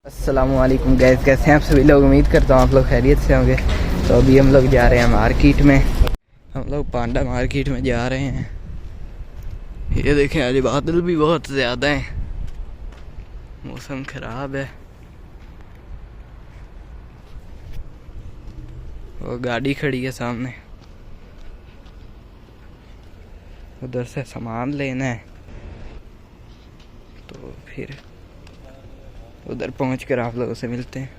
अस्सलामुअलैकुम गैस, कैसे हैं आप सभी लोग। उम्मीद करता हूँ आप लोग खैरियत से होंगे। तो अभी हम लोग जा रहे हैं मार्केट में। हम लोग पांडा मार्केट में जा रहे हैं। ये देखें आज बादल भी बहुत ज़्यादा हैं, मौसम ख़राब है। वो गाड़ी खड़ी है सामने, उधर से सामान लेना है तो फिर उधर पहुंचकर आप लोगों से मिलते हैं।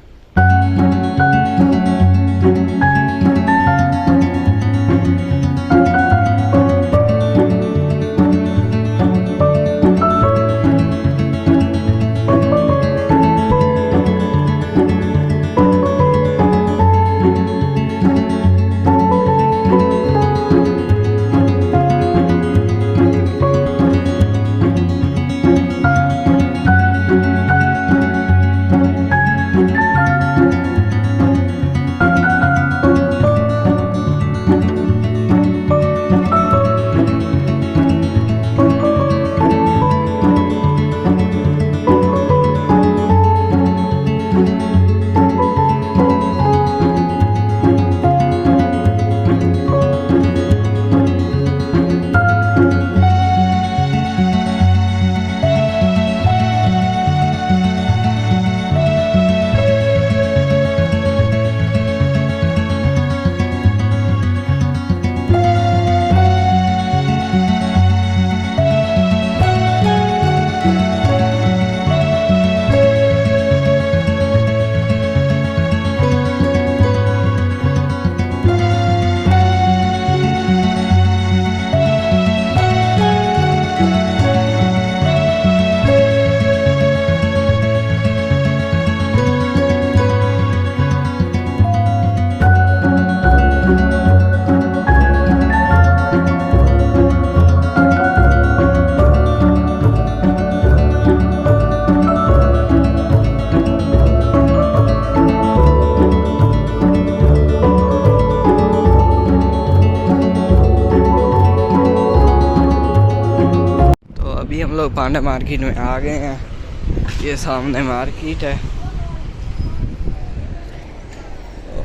अभी हम लोग पांडा मार्केट में आ गए हैं। ये सामने मार्केट है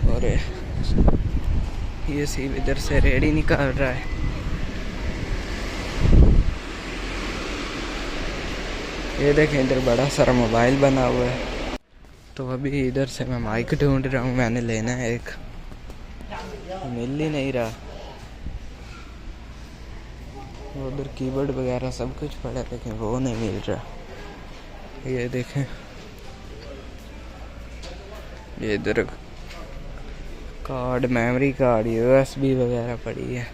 और ये सिर्फ इधर से रेडी निकाल रहा है। ये देखें इधर बड़ा सारा मोबाइल बना हुआ है। तो अभी इधर से मैं माइक ढूंढ रहा हूँ, मैंने लेना है एक, मिल ही नहीं रहा। उधर कीबोर्ड वगैरह सब कुछ पड़ा है लेकिन वो नहीं मिल रहा। ये देखें ये इधर कार्ड, मेमोरी कार्ड, यूएसबी वगैरह पड़ी है।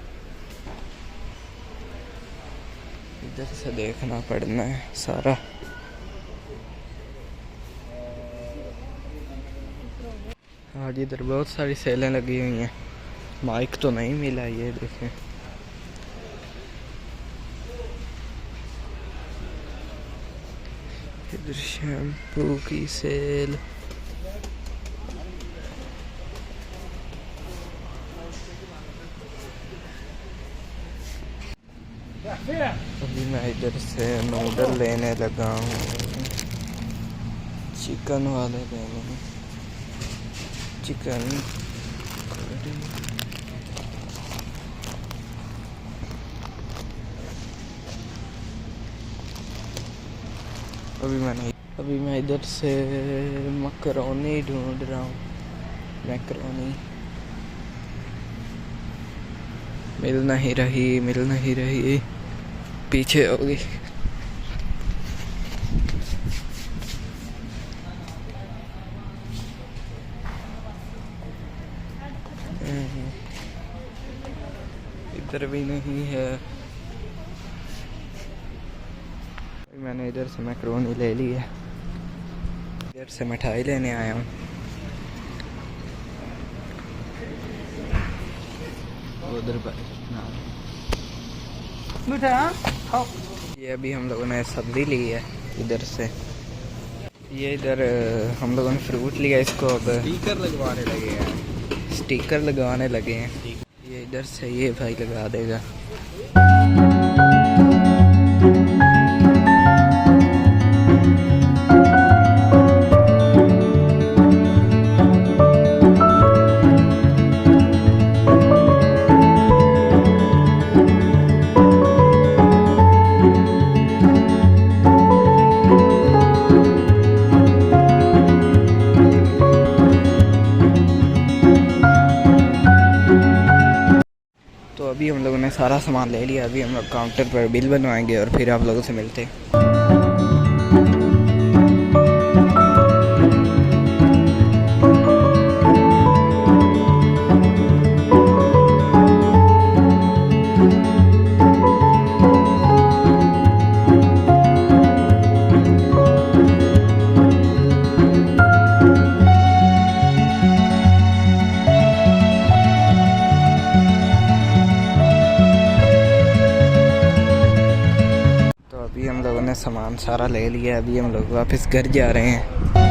इधर से देखना पड़ना है सारा। आज इधर बहुत सारी सेलें लगी हुई हैं। माइक तो नहीं मिला। ये देखें इधर शैम्पू की सेल। अभी मैं इधर से नूडल लेने लगा हूँ, चिकन वाले लेने हैं, चिकन करी। अभी मैं इधर से मकरोनी ढूंढ रहा हूँ। मैकरोनी मिल नहीं रही, पीछे होगी। इधर भी नहीं है। मैंने इधर से मैकरोनी ले ली है। इधर से मिठाई लेने आया हूँ। उधर ये अभी हम लोगों ने सब्जी ली है इधर से। ये इधर हम लोगों ने फ्रूट लिया, इसको अब स्टिकर लगवाने लगे हैं। ये इधर से ये भाई लगा देगा। अभी हम लोगों ने सारा सामान ले लिया। अभी हम लोग काउंटर पर बिल बनवाएंगे और फिर आप लोगों से मिलते हैं। अभी हम लोगों ने सामान सारा ले लिया। अभी हम लोग वापस घर जा रहे हैं।